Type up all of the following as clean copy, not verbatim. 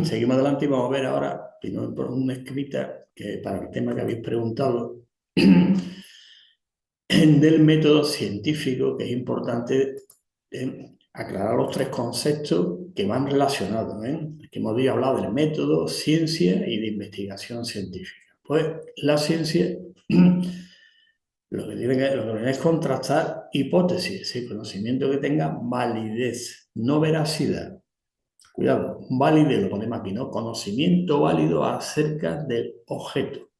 seguimos adelante y vamos a ver ahora, primero por una escrita que para el tema que habéis preguntado, del método científico, que es importante aclarar los tres conceptos que van relacionados. Que hemos hablado del método, ciencia y de investigación científica. Pues la ciencia lo que tiene es contrastar hipótesis, es decir, conocimiento que tenga validez, no veracidad. Cuidado, validez lo ponemos aquí, ¿no? Conocimiento válido acerca del objeto.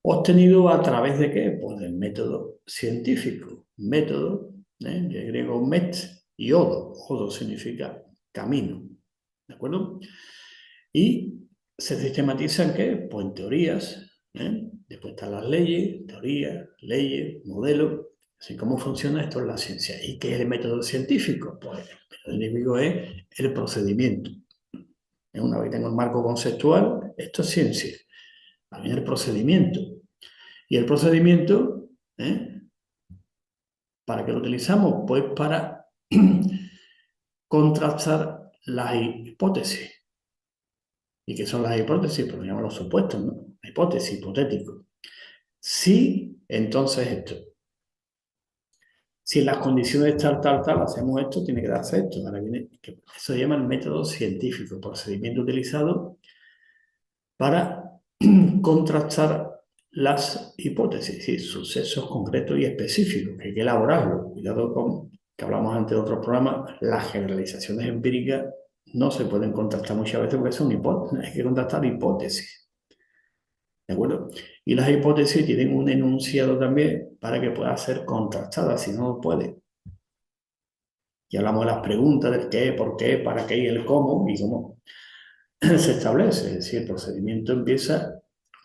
¿Obtenido a través de qué? Pues del método científico. Método, de griego met y odo. Odo significa camino. ¿De acuerdo? Y se sistematiza en qué? Pues en teorías. Después están las leyes, teorías, leyes, modelos. Así cómo funciona esto en la ciencia. ¿Y qué es el método científico? Pues el método científico es el procedimiento. Una vez que tengo el marco conceptual, esto es ciencia. También el procedimiento. Y el procedimiento, ¿para qué lo utilizamos? Pues para contrastar las hipótesis. ¿Y qué son las hipótesis? Pues llaman los supuestos, ¿no? Hipótesis, hipotético. Si, entonces esto. Si en las condiciones tal, hacemos esto, tiene que darse esto. Ahora viene, eso se llama el método científico, procedimiento utilizado para contrastar las hipótesis, es decir, sucesos concretos y específicos, que hay que elaborarlo. Cuidado con, que hablamos antes de otros programas, las generalizaciones empíricas no se pueden contrastar muchas veces porque son hipótesis, hay que contrastar hipótesis. ¿De acuerdo? Y las hipótesis tienen un enunciado también para que pueda ser contrastada, si no, no puede. Y hablamos de las preguntas del qué, por qué, para qué y el cómo, y cómo se establece. Es decir, el procedimiento empieza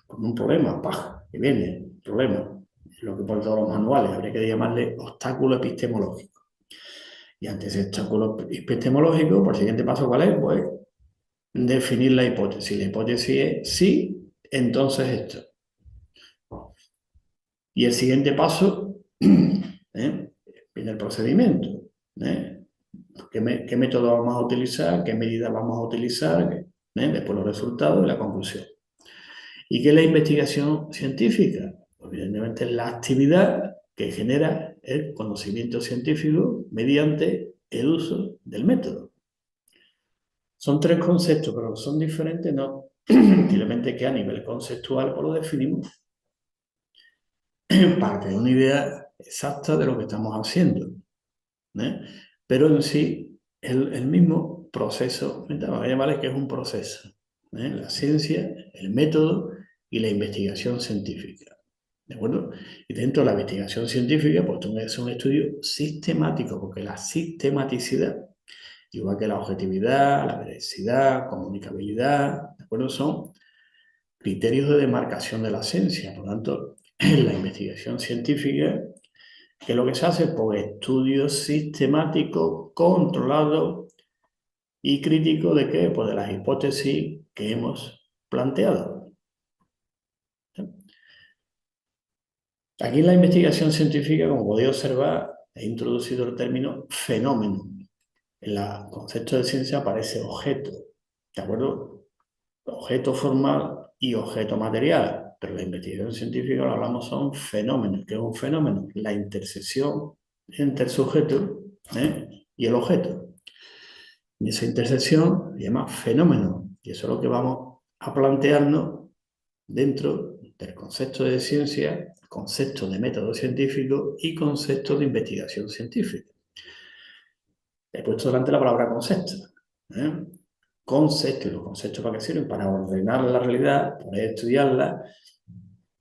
con un problema, ¡pah! Que viene, problema. Es lo que por todos los manuales, habría que llamarle obstáculo epistemológico. Y ante ese obstáculo epistemológico, por el siguiente paso, ¿cuál es? Pues definir la hipótesis. La hipótesis es sí, entonces esto. Y el siguiente paso, viene el procedimiento. ¿Qué método vamos a utilizar? ¿Qué medidas vamos a utilizar? Después los resultados y la conclusión. ¿Y qué es la investigación científica? Pues evidentemente es la actividad que genera el conocimiento científico mediante el uso del método. Son tres conceptos, pero son diferentes, no. Simplemente que a nivel conceptual pues lo definimos para tener una idea exacta de lo que estamos haciendo. Pero en sí, el mismo proceso, vamos a llamarle que es un proceso. La ciencia, el método y la investigación científica. ¿De acuerdo? Y dentro de la investigación científica, pues tengo que hacer un estudio sistemático, porque la sistematicidad, igual que la objetividad, la veracidad, comunicabilidad, ¿de acuerdo? Son criterios de demarcación de la ciencia. Por lo tanto, en la investigación científica, ¿qué es lo que se hace? Pues estudios sistemáticos, controlados y críticos de qué? Pues de las hipótesis que hemos planteado. Aquí en la investigación científica, como podéis observar, he introducido el término fenómeno. En el concepto de ciencia aparece objeto, ¿de acuerdo? Objeto formal y objeto material. Pero la investigación científica, lo hablamos, son fenómenos. ¿Qué es un fenómeno? La intersección entre el sujeto y el objeto. Y esa intersección se llama fenómeno. Y eso es lo que vamos a plantearnos dentro del concepto de ciencia, concepto de método científico y concepto de investigación científica. He puesto delante la palabra concepto. Concepto, y los conceptos para qué sirven, para ordenar la realidad, poder estudiarla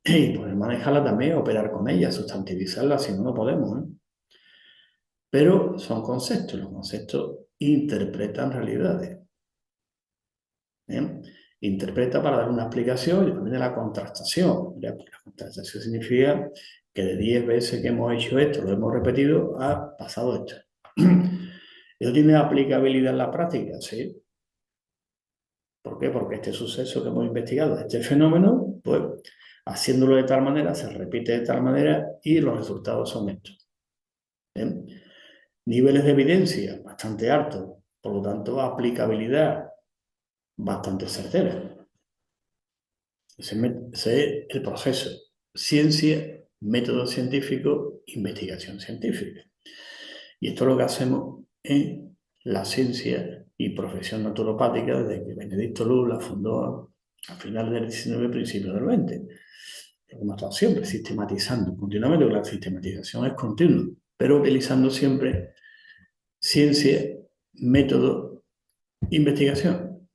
y poder manejarla también, operar con ella, sustantivizarla, si no, no podemos. Pero son conceptos, los conceptos interpretan realidades. Interpreta para dar una explicación y también de la contrastación. La contrastación significa que de 10 veces que hemos hecho esto, lo hemos repetido, ha pasado esto. ¿Eso tiene aplicabilidad en la práctica? Sí. ¿Por qué? Porque este suceso que hemos investigado, este fenómeno, pues haciéndolo de tal manera, se repite de tal manera y los resultados son estos. Niveles de evidencia bastante altos, por lo tanto, aplicabilidad bastante certera. Ese es el proceso. Ciencia, método científico, investigación científica. Y esto es lo que hacemos en la ciencia y profesión naturopática desde que Benedicto Luz la fundó a finales del 19, principios del 20. Hemos estado siempre sistematizando continuamente, porque la sistematización es continua, pero utilizando siempre ciencia, método, investigación.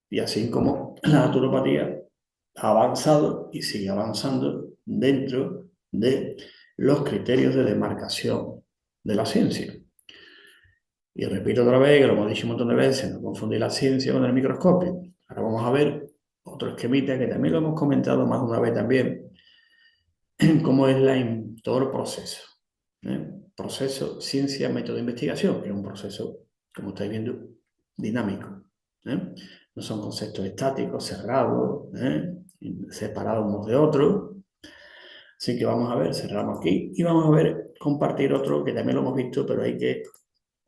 Y así como la naturopatía ha avanzado y sigue avanzando dentro de los criterios de demarcación de la ciencia. Y repito otra vez, que lo hemos dicho un montón de veces, no confundir la ciencia con el microscopio. Ahora vamos a ver otro esquemita que también lo hemos comentado más de una vez también, cómo es todo el proceso. Proceso, ciencia, método de investigación, que es un proceso, como estáis viendo, dinámico. No son conceptos estáticos, cerrados, separados unos de otros. Así que vamos a ver, cerramos aquí y vamos a ver, compartir otro que también lo hemos visto, pero hay que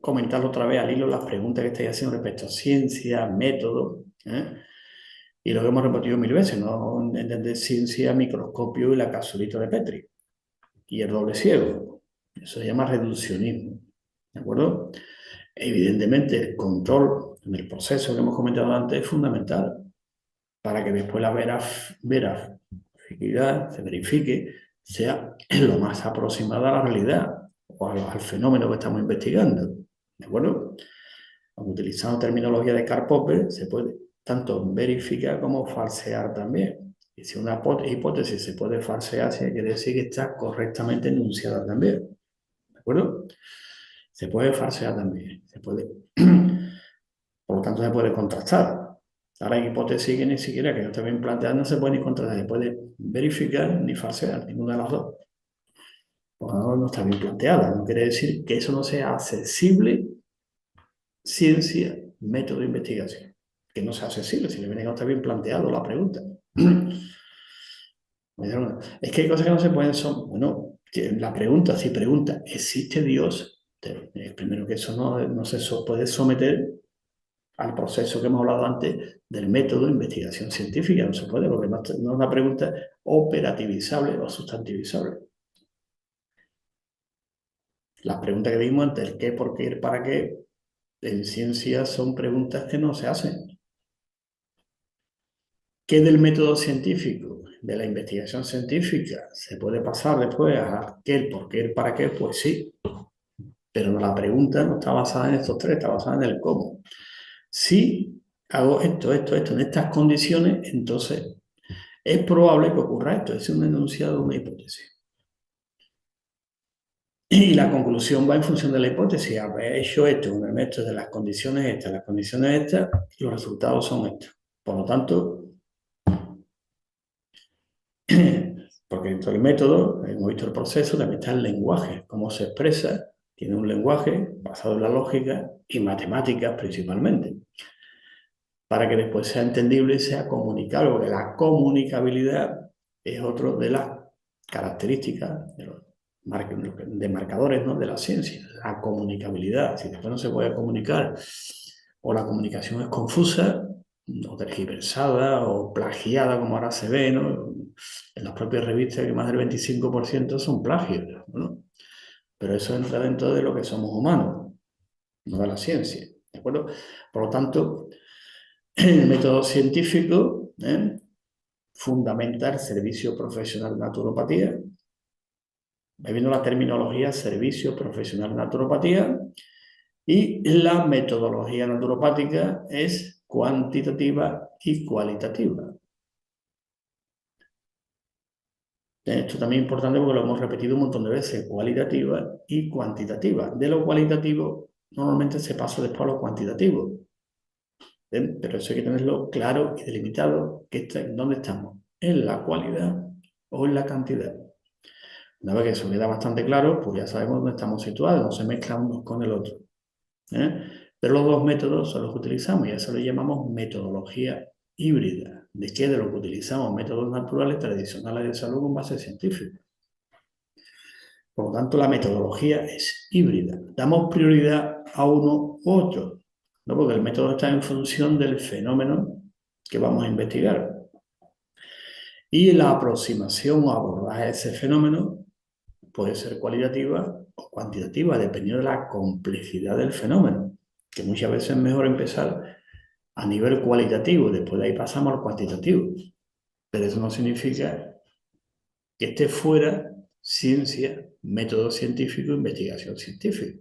comentarlo otra vez al hilo, las preguntas que estáis haciendo respecto a ciencia, método, y lo que hemos repetido 1000 veces, no entender ciencia, microscopio y la capsulita de Petri y el doble ciego. Eso se llama reduccionismo, ¿de acuerdo? Evidentemente, el control en el proceso que hemos comentado antes es fundamental para que después la veracidad se verifique, sea lo más aproximada a la realidad o al fenómeno que estamos investigando, ¿de acuerdo? Utilizando terminología de Karl Popper, se puede tanto verificar como falsear también. Y si una hipótesis se puede falsear, quiere decir que está correctamente enunciada también. ¿De acuerdo? Se puede falsear también. Se puede. Por lo tanto, se puede contrastar. Ahora hay hipótesis que ni siquiera, que no está bien planteada, no se puede ni contrastar, se puede verificar ni falsear, ninguna de las dos. Pues no está bien planteada. No quiere decir que eso no sea accesible, ciencia, método de investigación. Que no sea accesible, si le viene que no está bien planteado la pregunta. Es que hay cosas que no se pueden, bueno, la pregunta, si pregunta, ¿existe Dios? Primero que eso no se puede someter al proceso que hemos hablado antes del método de investigación científica, no se puede, porque no es una pregunta operativizable o sustantivizable. Las preguntas que vimos antes, el qué, por qué, el para qué, en ciencia son preguntas que no se hacen. ¿Qué del método científico, de la investigación científica, se puede pasar después a qué, el por qué, el para qué? Pues sí, pero la pregunta no está basada en estos tres, está basada en el cómo. Si hago esto, en estas condiciones, entonces es probable que ocurra esto. Es un enunciado de una hipótesis. Y la conclusión va en función de la hipótesis. Haber hecho esto, un esto de las condiciones estas, y los resultados son estos. Por lo tanto, porque dentro del método, hemos visto el proceso, también está el lenguaje, cómo se expresa, tiene un lenguaje basado en la lógica y matemáticas principalmente, para que después sea entendible y sea comunicable, porque la comunicabilidad es otra de las características de los marcadores, ¿no?, de la ciencia, la comunicabilidad. Si después no se puede comunicar o la comunicación es confusa, o tergiversada o plagiada, como ahora se ve, ¿no? En las propias revistas, que más del 25% son plagios, ¿no? Pero eso entra dentro de lo que somos humanos, no de la ciencia, ¿de acuerdo? Por lo tanto, el método científico fundamenta el servicio profesional de naturopatía. Viendo la terminología servicio profesional de naturopatía, y la metodología naturopática es cuantitativa y cualitativa. Esto también es importante porque lo hemos repetido un montón de veces, cualitativa y cuantitativa. De lo cualitativo normalmente se pasa después a lo cuantitativo. Pero eso hay que tenerlo claro y delimitado, ¿dónde estamos? ¿En la cualidad o en la cantidad? Una vez que eso queda bastante claro, pues ya sabemos dónde estamos situados, no se mezclan unos con el otro. Pero los dos métodos son los que utilizamos y a eso le llamamos metodología híbrida. ¿De qué? De lo que utilizamos métodos naturales tradicionales de salud con base científica. Por lo tanto, la metodología es híbrida. Damos prioridad a uno u otro. ¿no? Porque el método está en función del fenómeno que vamos a investigar. Y la aproximación o abordaje de ese fenómeno puede ser cualitativa o cuantitativa, dependiendo de la complejidad del fenómeno, que muchas veces es mejor empezar a nivel cualitativo, después de ahí pasamos al cuantitativo. Pero eso no significa que esté fuera ciencia, método científico, investigación científica.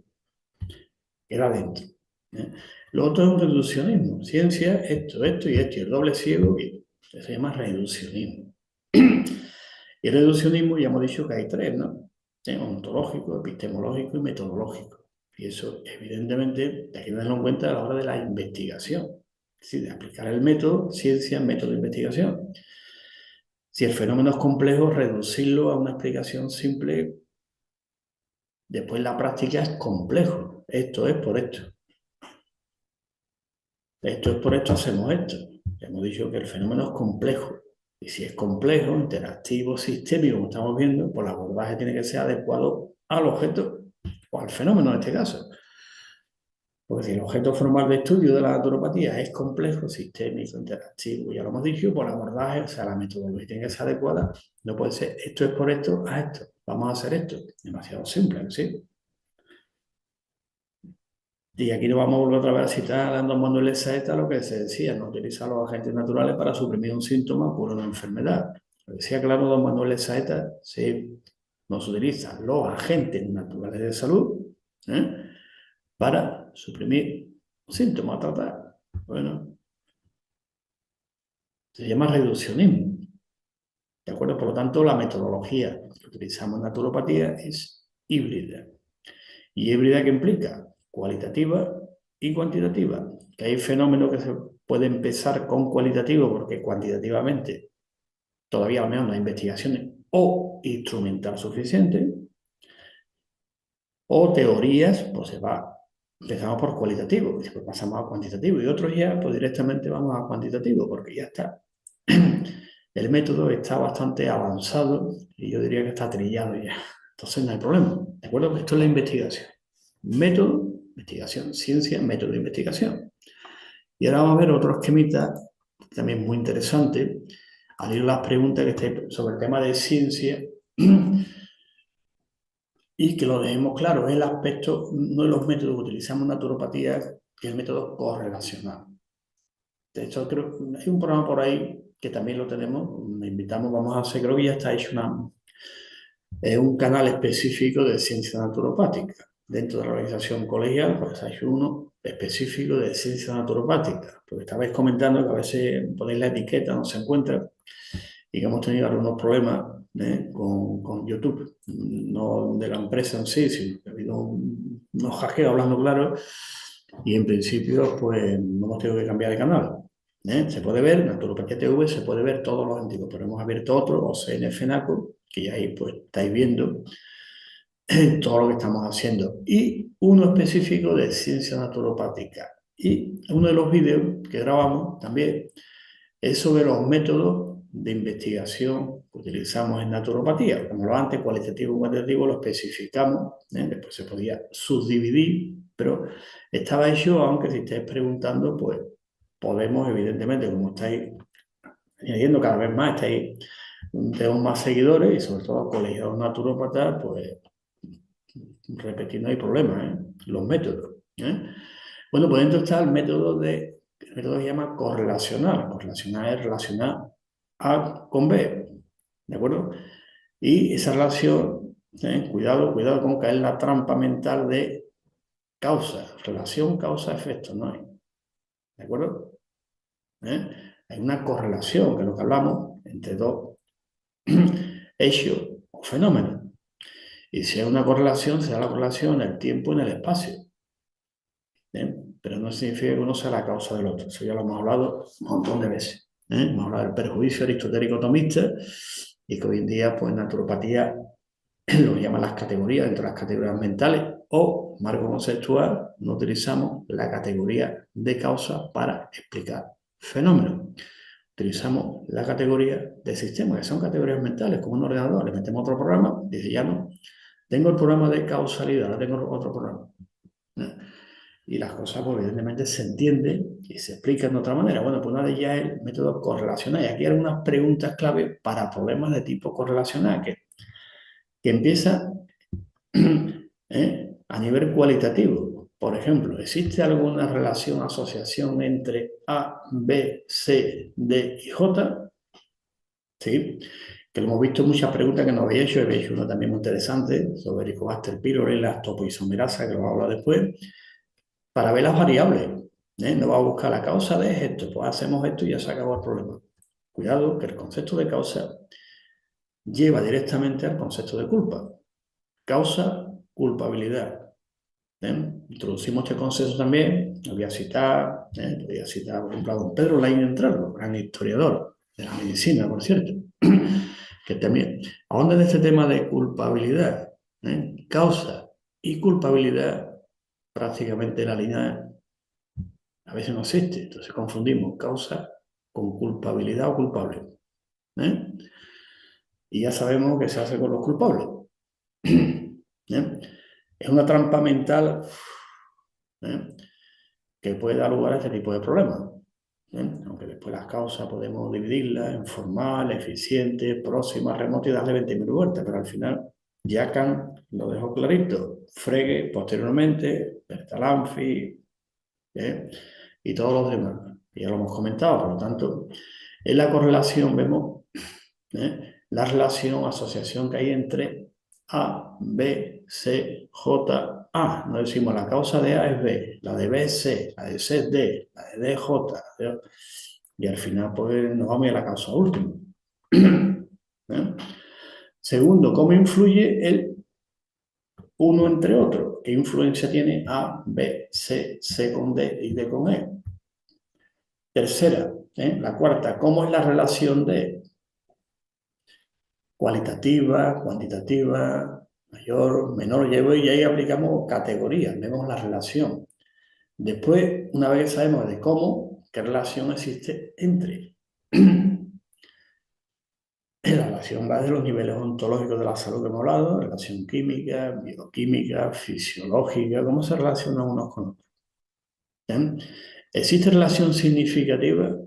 Queda dentro. ¿Eh? Lo otro es un reduccionismo. Ciencia, esto y esto, y el doble ciego, y se llama reduccionismo. Y el reduccionismo ya hemos dicho que hay tres, ¿no? Ontológico, epistemológico y metodológico. Y eso, evidentemente, hay que tenerlo en cuenta a la hora de la investigación. Es decir, de aplicar el método, ciencia, método de investigación. Si el fenómeno es complejo, reducirlo a una explicación simple, después la práctica es complejo. Esto es por esto. Esto es por esto, hacemos esto. Ya hemos dicho que el fenómeno es complejo. Y si es complejo, interactivo, sistémico, como estamos viendo, pues el abordaje tiene que ser adecuado al objeto o al fenómeno en este caso. Porque si el objeto formal de estudio de la naturopatía es complejo, sistémico, interactivo, ya lo hemos dicho, por el abordaje, o sea, la metodología tiene que ser adecuada. No puede ser esto es por esto a esto. Vamos a hacer esto. Demasiado simple, ¿sí? Y aquí nos vamos a volver otra vez a citar a Manuel Saeta lo que se decía, no utilizar los agentes naturales para suprimir un síntoma por una enfermedad. Lo decía claro don Manuel Saeta, sí, no se utilizan los agentes naturales de salud, ¿eh? Para suprimir un síntoma a tratar. Bueno, se llama reduccionismo. ¿De acuerdo? Por lo tanto, la metodología que utilizamos en naturopatía es híbrida. ¿Y híbrida qué implica? Cualitativa y cuantitativa. Que hay fenómenos que se puede empezar con cualitativo porque cuantitativamente todavía al menos no hay investigaciones o instrumental suficiente, o teorías, pues se va, empezamos por cualitativo, y después pasamos a cuantitativo, y otros ya, pues directamente vamos a cuantitativo, porque ya está. El método está bastante avanzado y yo diría que está trillado ya. Entonces no hay problema. ¿De acuerdo? Esto es la investigación. Método, investigación, ciencia, método de investigación. Y ahora vamos a ver otro esquemita, también muy interesante, al ir las preguntas que estáis sobre el tema de ciencia, y que lo dejemos claro, es el aspecto, no de los métodos que utilizamos en naturopatía, que es el método correlacional. De hecho, creo que hay un programa por ahí que también lo tenemos, me invitamos, vamos a hacer, creo que ya está hecho un canal específico de ciencia naturopática. Dentro de la organización colegial, pues hay uno específico de ciencia naturopática, porque estabais comentando que a veces ponéis la etiqueta, no se encuentra, y que hemos tenido algunos problemas con YouTube, no de la empresa en sí, sino que ha habido unos hackeos hablando claro, y en principio pues no hemos tenido que cambiar de canal. Se puede ver, Naturopatía TV, se puede ver todos los antiguos, pero hemos abierto otro, OCN FENACO, que ya ahí pues estáis viendo todo lo que estamos haciendo, y uno específico de ciencia naturopática. Y uno de los vídeos que grabamos también es sobre los métodos de investigación que utilizamos en naturopatía. Como lo antes, cualitativo y cuantitativo, lo especificamos, después se podía subdividir, pero estaba hecho, aunque si estáis preguntando, pues podemos, evidentemente, como estáis añadiendo cada vez más, tenemos más seguidores y sobre todo colegiados naturópatas, pues repetir no hay problema, los métodos. Bueno, pues dentro está el método que se llama correlacional. Correlacional es relacionar A con B, ¿de acuerdo? Y esa relación, cuidado con caer en la trampa mental de causa, relación, causa, efecto, no hay, ¿de acuerdo? Hay una correlación, que es lo que hablamos, entre dos hechos o fenómenos. Y si hay una correlación, será la correlación en el tiempo y en el espacio. Pero no significa que uno sea la causa del otro. Eso ya lo hemos hablado un montón de veces. Hemos hablado del perjuicio aristotélico tomista y que hoy en día, pues, naturopatía lo llaman las categorías, dentro de las categorías mentales o marco conceptual, no utilizamos la categoría de causa para explicar fenómenos. Utilizamos la categoría de sistema, que son categorías mentales, como un ordenador. Le metemos otro programa, dice ya no, tengo el programa de causalidad, ahora tengo otro programa. y las cosas, pues, evidentemente se entienden y se explican de otra manera. Bueno, pues una de ellas es el método correlacional. Y aquí hay algunas preguntas clave para problemas de tipo correlacional que empieza a nivel cualitativo. Por ejemplo, ¿existe alguna relación, asociación entre A, B, C, D y J? Sí, que lo hemos visto en muchas preguntas que nos habéis hecho. Habéis hecho una también muy interesante sobre Helicobacter pylori, la topoisomerasa, que lo vamos a hablar después, para ver las variables. No va a buscar la causa de esto, pues hacemos esto y ya se acabó el problema. Cuidado, que el concepto de causa lleva directamente al concepto de culpa. Causa, culpabilidad. Introducimos este concepto también, lo voy a citar, por ejemplo, a don Pedro Laín Entralgo, gran historiador de la medicina, por cierto, que también ahonda en este tema de culpabilidad, causa y culpabilidad, prácticamente la línea a veces no existe, entonces confundimos causa con culpabilidad o culpable. Y ya sabemos qué se hace con los culpables. Es una trampa mental que puede dar lugar a este tipo de problemas. Aunque después las causas podemos dividirlas en formal, eficiente, próxima, remota y darle 20.000 vueltas, pero al final Jacan lo dejó clarito. Frege posteriormente, Bertalanffy y todos los demás. Ya lo hemos comentado, por lo tanto, en la correlación vemos la relación, asociación que hay entre A, B, C, J, A. No decimos la causa de A es B, la de B es C, la de C es D, la de D es J. Y al final pues nos vamos a la causa última. Segundo, ¿cómo influye el uno entre otro? ¿Qué influencia tiene A, B, C, C con D y D con E? Tercera, la cuarta, ¿cómo es la relación de cualitativa, cuantitativa, mayor, menor, llevo y ahí aplicamos categorías, vemos la relación. Después, una vez que sabemos de cómo, qué relación existe entre. La relación va de los niveles ontológicos de la salud que hemos hablado, relación química, bioquímica, fisiológica, cómo se relacionan unos con otros. ¿Existe relación significativa?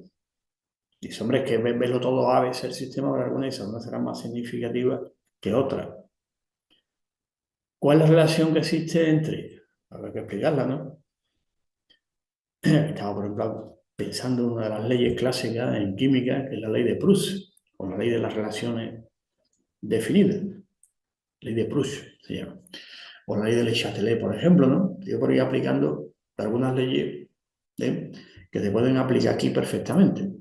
Dice, hombre, es que verlo todo A, veces el sistema, pero algunas dicen, una será más significativa que otra. ¿Cuál es la relación que existe entre? Habrá que explicarla, ¿no? Estaba, por ejemplo, pensando en una de las leyes clásicas en química, que es la ley de Proust, o la ley de las relaciones definidas. Ley de Proust se llama. O la ley de Le Chatelet, por ejemplo, ¿no? Yo por ahí aplicando algunas leyes que se pueden aplicar aquí perfectamente.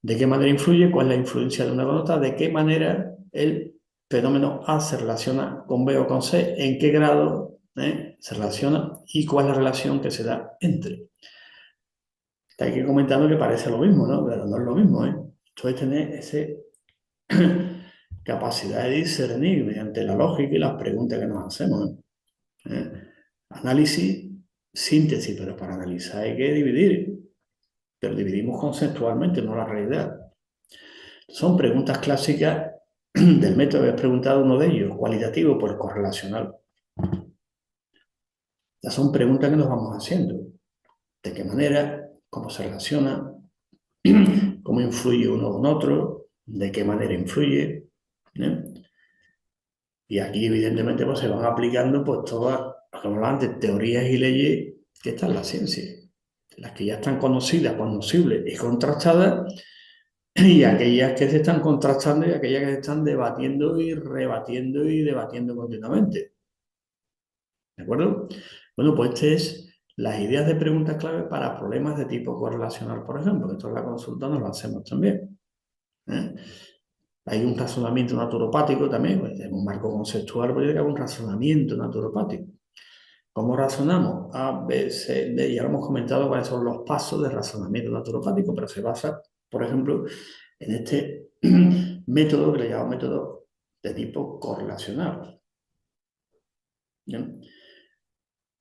¿De qué manera influye? ¿Cuál es la influencia de una con otra? ¿De qué manera el fenómeno A se relaciona con B o con C? ¿En qué grado se relaciona? ¿Y cuál es la relación que se da entre? Está aquí comentando que parece lo mismo, ¿no? Pero no es lo mismo, ¿eh? Esto es tener esa capacidad de discernir mediante la lógica y las preguntas que nos hacemos. Análisis, síntesis, pero para analizar hay que dividir, pero dividimos conceptualmente, no la realidad. Son preguntas clásicas del método que he preguntado uno de ellos, cualitativo por correlacional. Ya son preguntas que nos vamos haciendo. ¿De qué manera? ¿Cómo se relaciona? ¿Cómo influye uno con otro? ¿De qué manera influye? Y aquí, evidentemente, pues, se van aplicando pues, todas, como antes, teorías y leyes que están en la ciencia. Las que ya están conocidas, conocibles y contrastadas, y aquellas que se están contrastando y aquellas que se están debatiendo y rebatiendo y debatiendo continuamente. ¿De acuerdo? Bueno, pues este es las ideas de preguntas clave para problemas de tipo correlacional, por ejemplo. Esto en la consulta nos lo hacemos también. Hay un razonamiento naturopático también, pues, en un marco conceptual, pero tiene que haber un razonamiento naturopático. ¿Cómo razonamos? A, B, C, D. Ya lo hemos comentado cuáles son los pasos de razonamiento naturopático, pero se basa, por ejemplo, en este método que le llamamos método de tipo correlacional. ¿Bien?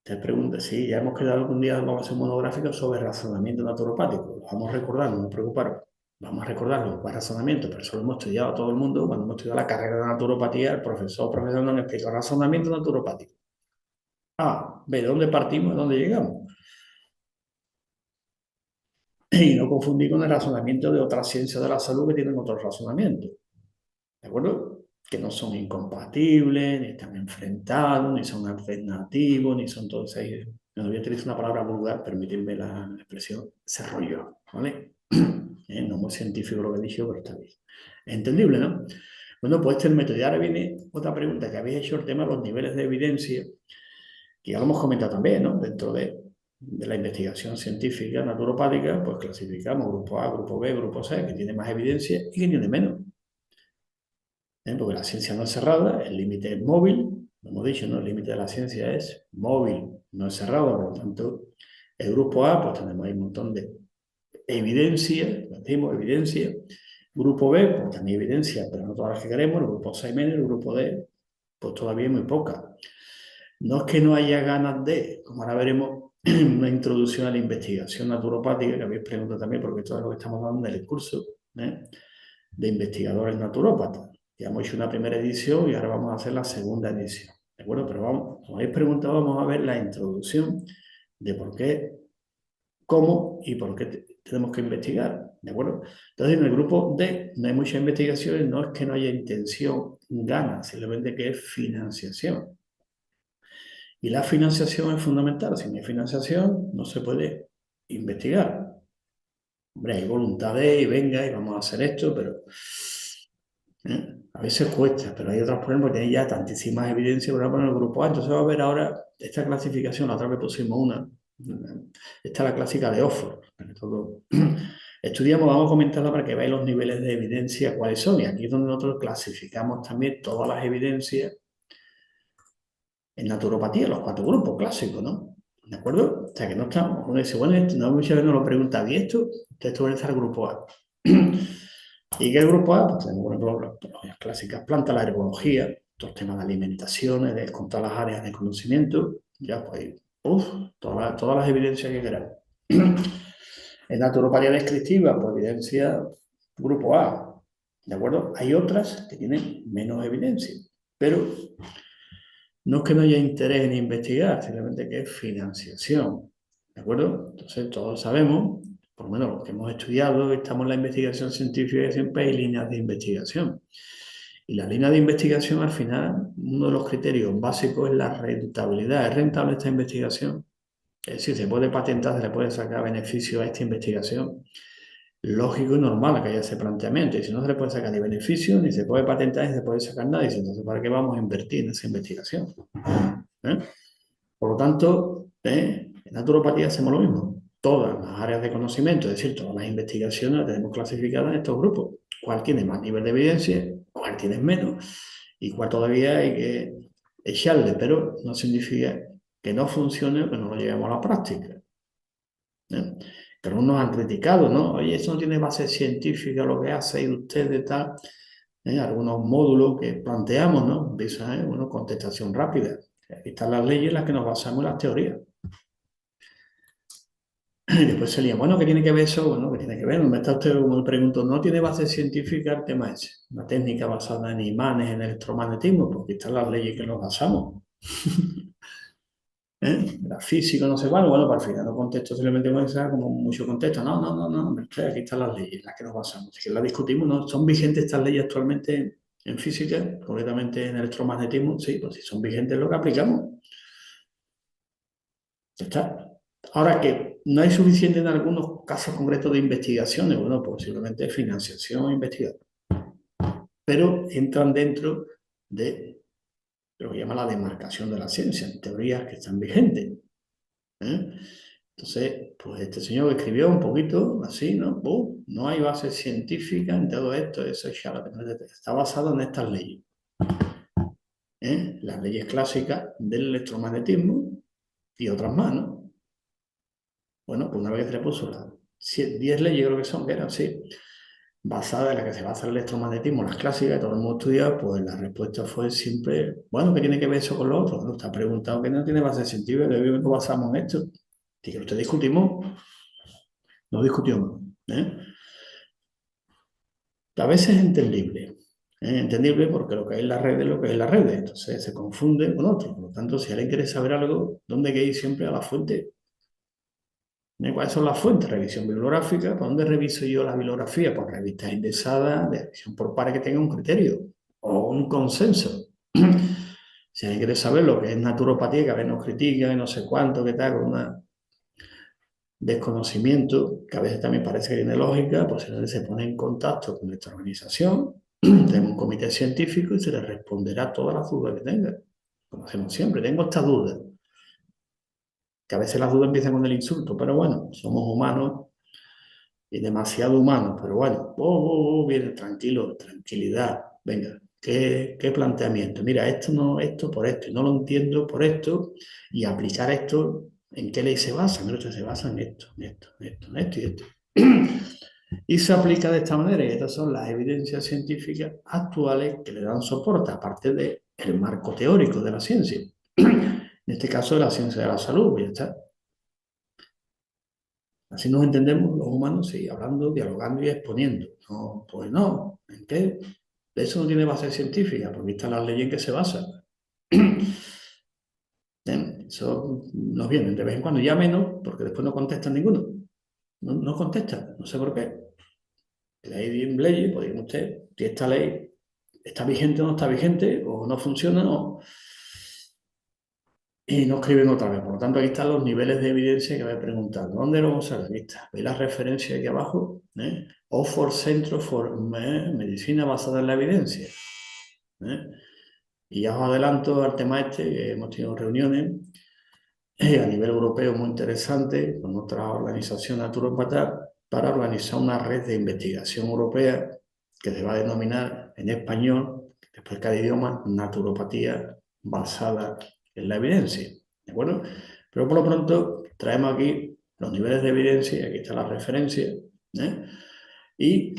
Te pregunto, sí, ya hemos quedado algún día, vamos a hacer un monográfico sobre razonamiento naturopático. Lo vamos a recordar, no os preocuparos. Vamos a recordar los razonamientos, pero eso lo hemos estudiado todo el mundo. Cuando hemos estudiado la carrera de naturopatía, el profesor nos explica razonamiento naturopático. A, B, ¿de dónde partimos? ¿De dónde llegamos? y no confundir con el razonamiento de otras ciencias de la salud que tienen otros razonamientos, ¿de acuerdo? Que no son incompatibles, ni están enfrentados, ni son alternativos, ni son todos ahí. No voy a utilizar una palabra vulgar, permitidme la expresión, se rollo, ¿vale? No muy científico lo que he dicho, pero está bien. Es entendible, ¿no? Bueno, pues este es el método. Y ahora viene otra pregunta que habéis hecho, el tema de los niveles de evidencia, que ya lo hemos comentado también, ¿no? Dentro de la investigación científica naturopática, pues clasificamos grupo A, grupo B, grupo C, que tiene más evidencia y que tiene menos. Porque la ciencia no es cerrada, el límite es móvil, lo hemos dicho, ¿no? El límite de la ciencia es móvil, no es cerrado, por lo tanto, el grupo A, pues tenemos ahí un montón de evidencia, decimos evidencia. Grupo B, pues también evidencia, pero no todas las que queremos. El grupo C menos, el grupo D, pues todavía muy poca. No es que no haya ganas de, como ahora veremos, una introducción a la investigación naturopática, que habéis preguntado también, porque esto es lo que estamos dando en el curso de investigadores naturópatas. Ya hemos hecho una primera edición y ahora vamos a hacer la segunda edición. ¿De acuerdo? Pero vamos, como habéis preguntado, vamos a ver la introducción de por qué, cómo y por qué tenemos que investigar. ¿De acuerdo? Entonces, en el grupo D no hay muchas investigaciones, no es que no haya intención, ganas, simplemente que es financiación. Y la financiación es fundamental. Si no hay financiación, no se puede investigar. Hombre, hay voluntad de y venga y vamos a hacer esto, pero a veces cuesta, pero hay otros problemas que tienen ya tantísimas evidencias, por ejemplo, en el grupo A. Entonces va a ver ahora esta clasificación, la otra vez pusimos una, esta es la clásica de Oxford. Estudiamos, vamos a comentarla para que veáis los niveles de evidencia cuáles son, y aquí es donde nosotros clasificamos también todas las evidencias en naturopatía, los 4 grupos clásicos, ¿no? ¿De acuerdo? O sea, que no estamos, uno dice, bueno, esto, no, muchas veces nos lo pregunta, ¿y esto? Esto va a estar el grupo A. ¿Y qué grupo A? Pues tenemos, por ejemplo, las clásicas plantas, la herbología, los temas de alimentación, con todas las áreas de conocimiento, ya pues, todas las evidencias que queramos. En naturopatía descriptiva, pues evidencia grupo A, ¿de acuerdo? Hay otras que tienen menos evidencia, pero no es que no haya interés en investigar, simplemente que es financiación, ¿de acuerdo? Entonces todos sabemos, por lo menos los que hemos estudiado, estamos en la investigación científica y siempre hay líneas de investigación. Y la línea de investigación, al final, uno de los criterios básicos es la rentabilidad. ¿Es rentable esta investigación? Es decir, se puede patentar, se le puede sacar beneficio a esta investigación. Lógico y normal que haya ese planteamiento. Y si no se le puede sacar ni beneficio, ni se puede patentar, ni se puede sacar nada. Y entonces, ¿para qué vamos a invertir en esa investigación? ¿Eh? Por lo tanto, en naturopatía hacemos lo mismo. Todas las áreas de conocimiento, es decir, todas las investigaciones las tenemos clasificadas en estos grupos. ¿Cuál tiene más nivel de evidencia? ¿Cuál tiene menos? Y cuál todavía hay que echarle, pero no significa que no funcione o que no lo llevemos a la práctica. Pero nos han criticado, ¿no? Oye, eso no tiene base científica lo que hacéis ustedes, tal. Algunos módulos que planteamos, ¿no? Empieza, bueno, contestación rápida. Aquí están las leyes en las que nos basamos en las teorías. Y después salía, bueno, ¿qué tiene que ver eso? Bueno, ¿qué tiene que ver? Me está usted, como le pregunto, ¿no tiene base científica el tema ese? Una técnica basada en imanes, en electromagnetismo, porque están las leyes que nos basamos. La física, no sé cuál, bueno, para el final no contesto simplemente como mucho contexto. No, no, no, no, aquí están las leyes en las que nos basamos. Si las discutimos, ¿no? ¿Son vigentes estas leyes actualmente en física, concretamente en electromagnetismo? Sí, pues si son vigentes lo que aplicamos. Ya está. Ahora que no hay suficiente en algunos casos concretos de investigaciones, bueno, posiblemente financiación e investigación, pero entran dentro de lo que llama la demarcación de la ciencia, en teorías que están vigentes. Entonces, pues este señor escribió un poquito así, ¿no? No hay base científica en todo esto, eso es está basado en estas leyes. Las leyes clásicas del electromagnetismo y otras más, ¿no? Bueno, pues una vez que se le puso las 10 leyes, creo que son, que eran así, basadas en las que se basa el electromagnetismo, las clásicas, que todos hemos estudiado, pues la respuesta fue siempre, bueno, ¿qué tiene que ver eso con lo otro? Bueno, está preguntado que no tiene base científica, que nos basamos en esto. Y que usted discutimos, no discutimos, ¿eh? A veces es entendible. Entendible porque lo que es la red es lo que es la red. Entonces se confunde con otro. Por lo tanto, si alguien quiere saber algo, ¿dónde hay que ir siempre? A la fuente. ¿Cuáles son las fuentes? Revisión bibliográfica. ¿Por dónde reviso yo la bibliografía? Por revistas indexadas, de revisión por pares que tenga un criterio o un consenso. Si alguien quiere saber lo que es naturopatía, que a veces nos critica y no sé cuánto, qué tal, con un desconocimiento, que a veces también parece que tiene lógica, pues se pone en contacto con nuestra organización, tenemos un comité científico y se le responderá todas las dudas que tenga. Como hacemos siempre, tengo esta duda. Que a veces las dudas empiezan con el insulto, pero bueno, somos humanos y demasiado humanos, pero bueno, viene tranquilo, tranquilidad, venga, ¿qué planteamiento? Mira, esto no, esto por esto, y no lo entiendo por esto, y aplicar esto, ¿en qué ley se basa? Mira, se basa en esto, en esto, en esto, en esto y esto. Y se aplica de esta manera, y estas son las evidencias científicas actuales que le dan soporte, aparte del marco teórico de la ciencia. En este caso, de la ciencia de la salud, pues ya está. Así nos entendemos los humanos, sí, hablando, dialogando y exponiendo. No, pues no, ¿en qué? Eso no tiene base científica, porque están las leyes en que se basa. Eso nos viene de vez en cuando, ya menos, porque después no contestan ninguno. No contestan, no sé por qué. Hay leyes, pues diga usted, si esta ley está vigente o no está vigente, o no funciona, y no escriben otra vez. Por lo tanto, aquí están los niveles de evidencia que me preguntan. ¿Dónde lo vamos a ver? Aquí está. ¿Veis la referencia aquí abajo? Oxford Centre for Medicina basada en la evidencia. Y ya os adelanto al tema este, que hemos tenido reuniones a nivel europeo muy interesantes con otras organizaciones naturópatas para organizar una red de investigación europea que se va a denominar en español, después cada idioma, naturopatía basada en la evidencia. ¿De acuerdo? Pero por lo pronto traemos aquí los niveles de evidencia, aquí está la referencia, y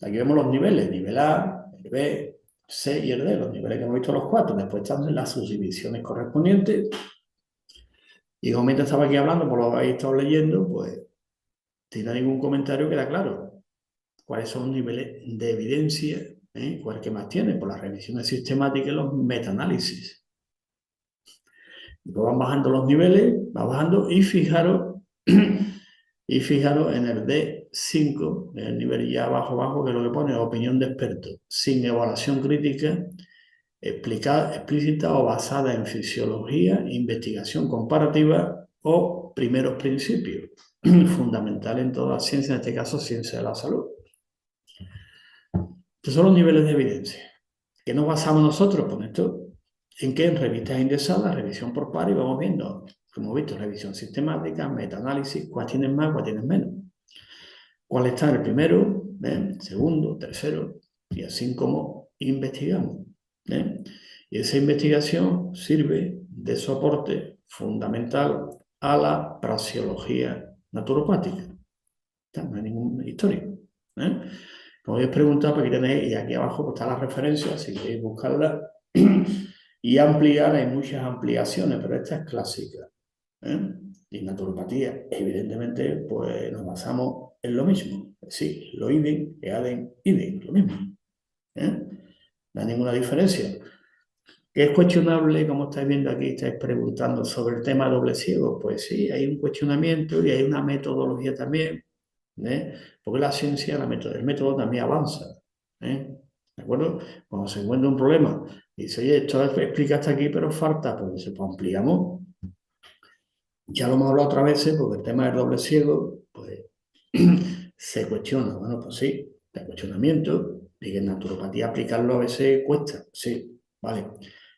aquí vemos los niveles, nivel A, el B, C y el D, los niveles que hemos visto los cuatro. Después están las subdivisiones correspondientes. Y como mientras estaba aquí hablando, por lo que habéis estado leyendo, pues si no hay ningún comentario queda claro cuáles son los niveles de evidencia, cuál que más tiene, por las revisiones sistemáticas y los metaanálisis. Van bajando los niveles, va bajando y fijaros, y fijaros en el D5, en el nivel ya abajo, que es lo que pone opinión de expertos, sin evaluación crítica, explícita o basada en fisiología, investigación comparativa o primeros principios, fundamental en toda la ciencia, en este caso ciencia de la salud. Estos son los niveles de evidencia. ¿Qué nos basamos nosotros con esto? ¿En qué? En revistas indexadas, revisión por par, y vamos viendo, como hemos visto, revisión sistemática, metaanálisis, cuáles tienen más, cuáles tienen menos. ¿Cuál está en el primero, segundo, tercero? Y así como investigamos. Y esa investigación sirve de soporte fundamental a la praxeología naturopática. No hay ninguna historia. Como habéis preguntado, pues aquí tenéis, y aquí abajo pues, está la referencia, si queréis buscarla y ampliar, hay muchas ampliaciones, pero esta es clásica. Y naturopatía, evidentemente, pues nos basamos en lo mismo. Sí, lo idem, eadem, idem, lo mismo. No hay ninguna diferencia. ¿Que es cuestionable, como estáis viendo aquí, estáis preguntando sobre el tema doble ciego? Pues sí, hay un cuestionamiento y hay una metodología también, porque la ciencia, el método también avanza. ¿De acuerdo? Cuando se encuentra un problema, dice, oye, esto explica hasta aquí, pero falta, pues ampliamos. Ya lo hemos hablado otras veces, porque el tema del doble ciego, pues se cuestiona. Bueno, pues sí, el cuestionamiento, y que en naturopatía aplicarlo a veces cuesta, sí, vale.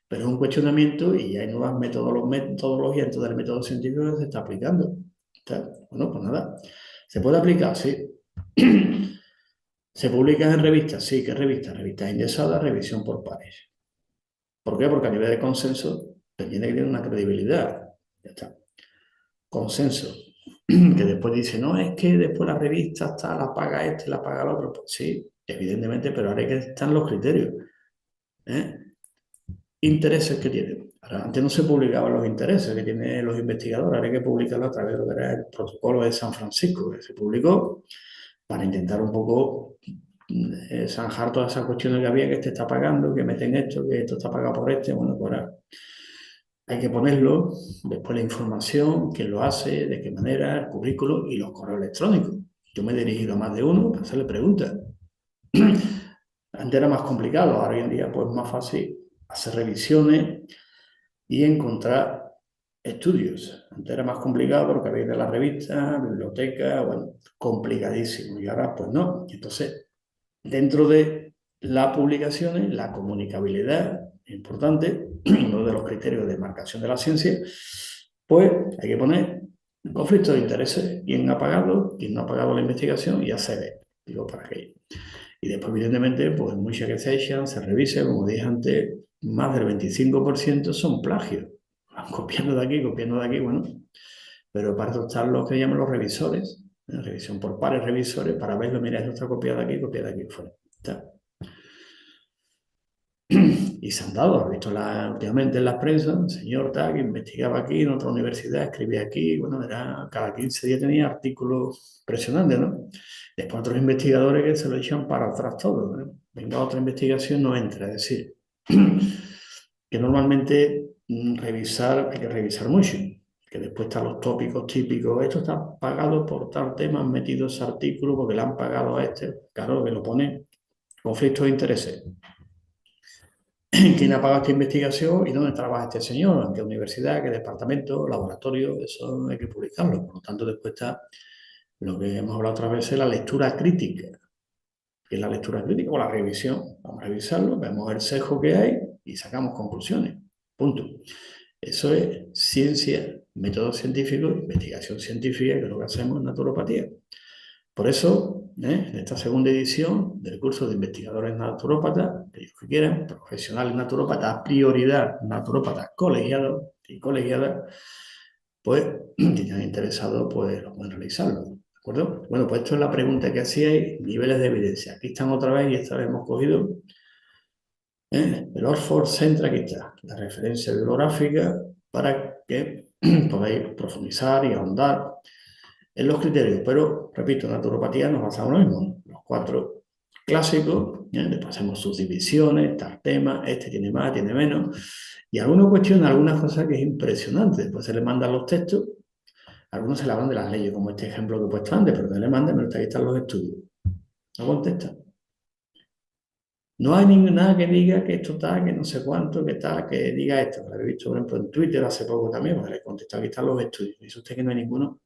Pero es un cuestionamiento y hay nuevas metodologías, entonces el método científico se está aplicando. Bueno, pues nada. ¿Se puede aplicar? Sí. ¿Se publica en revistas? Sí, ¿qué revistas? Revistas indexadas, revisión por pares. ¿Por qué? Porque a nivel de consenso tiene que tener una credibilidad. Ya está. Consenso. Que después dice, no, es que después la revista está, la paga este, la paga el otro. Pues sí, evidentemente, pero ahora hay que están los criterios. Intereses que tienen. Ahora, antes no se publicaban los intereses que tienen los investigadores, ahora hay que publicarlo a través de lo que era el protocolo de San Francisco, que se publicó para intentar un poco zanjar todas esas cuestiones que había, que este está pagando, que meten esto, que esto está pagado por este. Bueno, pues ahora hay que ponerlo, después la información, quién lo hace, de qué manera, el currículo y los correos electrónicos. Yo me he dirigido a más de uno para hacerle preguntas. Antes era más complicado, ahora hoy en día pues es más fácil hacer revisiones y encontrar estudios. Antes era más complicado porque había de la revista, biblioteca, bueno, complicadísimo. Y ahora pues no. Entonces, dentro de las publicaciones, la comunicabilidad es importante, uno de los criterios de marcación de la ciencia, pues hay que poner conflicto de intereses, quién ha pagado, quién no ha pagado la investigación y acceder. Digo, para qué. Y después, evidentemente, pues muchas que se echan, se revise, como dije antes, más del 25% son plagios. Van copiando de aquí, copiando de aquí, bueno. Pero para eso están los que llaman los revisores, revisión por pares revisores, para verlo, mira, esto está copiado de aquí, copiado de aquí, fuera. Está. Y se han dado, he visto últimamente en la prensa, un señor tal que investigaba aquí en otra universidad, escribía aquí, bueno, era, cada 15 días tenía artículos impresionantes, ¿no? Después otros investigadores que se lo echan para atrás todo, ¿no? Venga otra investigación, no entra, es decir, que normalmente revisar, hay que revisar mucho, que después están los tópicos típicos, esto está pagado por tal tema, han metido ese artículo porque le han pagado a este, claro, que lo pone conflicto de intereses. ¿Quién ha pagado esta investigación y dónde trabaja este señor? ¿En qué universidad, qué departamento, laboratorio? Eso hay que publicarlo. Por lo tanto, después está lo que hemos hablado otras veces, la lectura crítica. ¿Qué es la lectura crítica o la revisión? Vamos a revisarlo, vemos el sesgo que hay y sacamos conclusiones. Punto. Eso es ciencia, método científico, investigación científica, que es lo que hacemos en naturopatía. Por eso, en esta segunda edición del curso de investigadores naturópatas, aquellos que quieran, profesionales naturópatas, prioridad naturópatas colegiados y colegiadas, pues, si están interesados, pues lo pueden realizarlo. ¿De acuerdo? Bueno, pues esto es la pregunta que hacíais, niveles de evidencia. Aquí están otra vez y esta vez hemos cogido el Oxford Centre, aquí está, la referencia bibliográfica para que podáis profundizar y ahondar en los criterios, pero repito, en naturopatía nos basamos en lo mismo, los cuatro clásicos, después hacemos sus divisiones, tal tema, este tiene más, tiene menos, y algunos cuestionan algunas cosas que es impresionante, después se le mandan los textos, algunos se le hablan de las leyes, como este ejemplo que he puesto antes, pero no le manden, pero aquí están los estudios, no contesta. No hay nada que diga que esto está, que no sé cuánto, que está, que diga esto. Lo he visto, por ejemplo, en Twitter hace poco también, pues le he contestado, aquí están los estudios. Dice usted que no hay ninguno,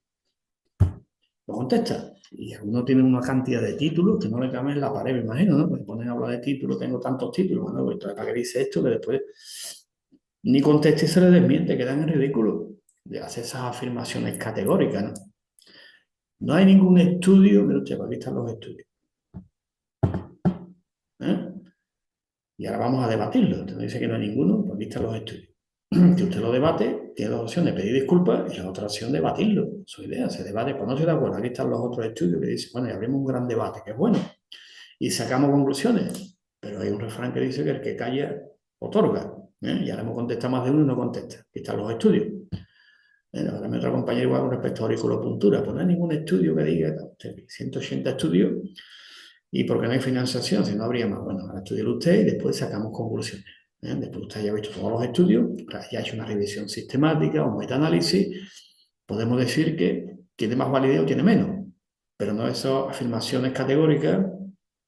lo contesta. Y algunos tienen una cantidad de títulos que no le caben en la pared, me imagino, ¿no? Pues ponen a hablar de títulos, tengo tantos títulos, bueno, pues entonces, ¿para qué dice esto? Que después ni contesta y se le desmiente, quedan en ridículo de hacer esas afirmaciones categóricas, ¿no? No hay ningún estudio, mire usted, aquí están los estudios. ¿Eh? Y ahora vamos a debatirlo. Usted dice que no hay ninguno, pues aquí están los estudios. Que usted lo debate, tiene dos opciones, pedir disculpas y la otra opción, debatirlo. Su idea, se debate, pues no estoy de acuerdo, aquí están los otros estudios que dicen, bueno, y abrimos un gran debate, que es bueno, y sacamos conclusiones. Pero hay un refrán que dice que el que calla, otorga. Y ahora hemos contestado más de uno y no contesta. Aquí están los estudios. Ahora me otra compañera igual con respecto a auriculopuntura, pues no hay ningún estudio que diga, 180 estudios, y porque no hay financiación, si no habría más. Bueno, ahora estudielo usted y después sacamos conclusiones. Después usted haya visto todos los estudios, ya ha hecho una revisión sistemática, un metaanálisis, podemos decir que tiene más validez o tiene menos, pero no esas afirmaciones categóricas,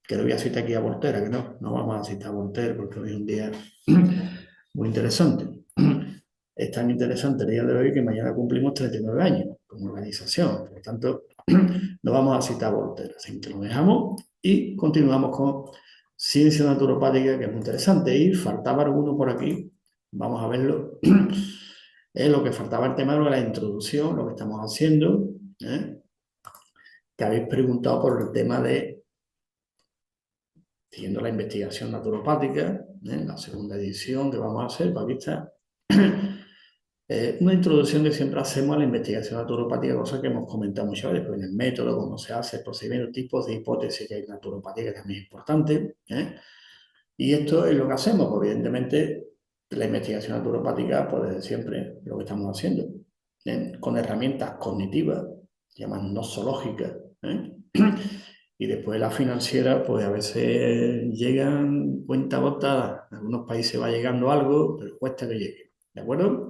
que le voy a citar aquí a Voltaire, que no vamos a citar a Voltaire porque hoy es un día muy interesante. Es tan interesante el día de hoy que mañana cumplimos 39 años como organización. Por lo tanto, no vamos a citar a Voltaire, así que lo dejamos y continuamos con ciencia naturopática, que es muy interesante. Y faltaba alguno por aquí, vamos a verlo. Es lo que faltaba el tema de la introducción, lo que estamos haciendo. Que habéis preguntado por el tema de siguiendo la investigación naturopática, la segunda edición que vamos a hacer, pues aquí está. Una introducción que siempre hacemos a la investigación naturopática, cosa que hemos comentado muchas veces, pues en el método, cómo se hace, el procedimiento, tipos de hipótesis que hay en naturopatía, que también es importante. Y esto es lo que hacemos, pues evidentemente la investigación naturopática, pues desde siempre lo que estamos haciendo, con herramientas cognitivas, llaman nosológicas, y después la financiera, pues a veces llegan cuentagotas, en algunos países va llegando algo, pero cuesta que llegue. ¿de acuerdo?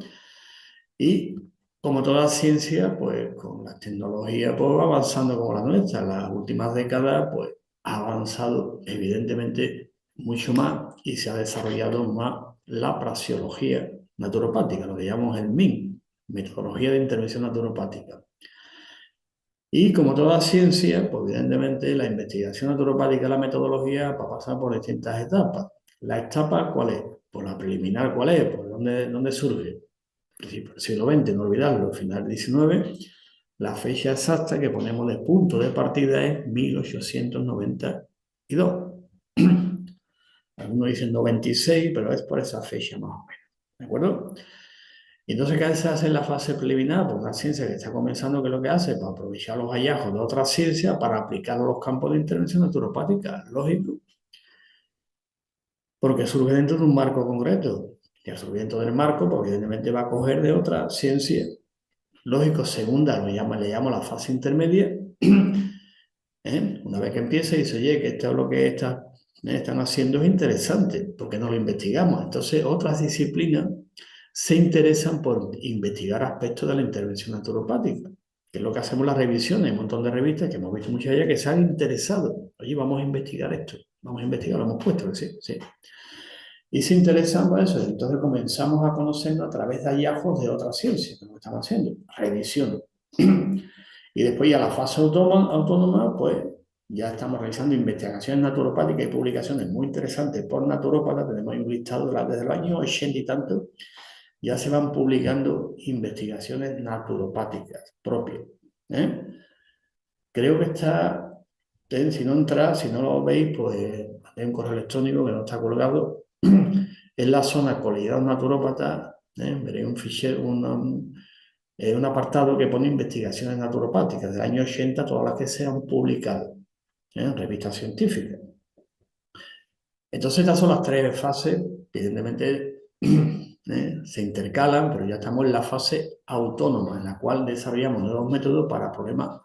Y como toda ciencia, pues con la tecnología pues, va avanzando como la nuestra. En las últimas décadas, pues ha avanzado evidentemente mucho más y se ha desarrollado más la praxeología naturopática, lo que llamamos el MIN, Metodología de Intervención Naturopática. Y como toda ciencia, pues evidentemente la investigación naturopática, la metodología, va a pasar por distintas etapas. ¿La etapa cuál es? Pues la preliminar, ¿cuál es? Pues ¿dónde surge? Principio del siglo XX, no olvidarlo, final del XIX. La fecha exacta que ponemos de punto de partida es 1892. Algunos dicen 96, pero es por esa fecha más o menos. ¿De acuerdo? Y entonces, ¿qué se hace en la fase preliminar? Pues una ciencia que está comenzando, ¿qué es lo que hace? Para aprovechar los hallazgos de otras ciencias para aplicarlos a los campos de intervención naturopática. Lógico, porque surge dentro de un marco concreto. Y surge dentro del marco, pues evidentemente va a coger de otra ciencia. Lógico, segunda, le llamo la fase intermedia. Una vez que empiece, dice, oye, que esto es lo que están haciendo es interesante, porque no lo investigamos. Entonces, otras disciplinas se interesan por investigar aspectos de la intervención naturopática, que es lo que hacemos las revisiones. Hay un montón de revistas que hemos visto muchas de ellas que se han interesado. Oye, vamos a investigar esto, vamos a investigar, lo hemos puesto, que sí, sí. Y se interesan por eso. Entonces comenzamos a conocernos a través de hallazgos de otras ciencias que nos están haciendo, revisiones. Y después ya la fase autónoma, pues ya estamos realizando investigaciones naturopáticas y publicaciones muy interesantes por naturópatas. Tenemos ahí un listado desde el año 80 y tanto. Ya se van publicando investigaciones naturopáticas propias. ¿eh? Creo que está, si no entra, si no lo veis, pues hay un correo electrónico que no está colgado. En la zona colegiados naturópatas, veréis un fichero, un apartado que pone investigaciones naturopáticas del año 80, todas las que se han publicado en revistas científicas. Entonces, estas son las tres fases, evidentemente se intercalan, pero ya estamos en la fase autónoma, en la cual desarrollamos nuevos métodos para problemas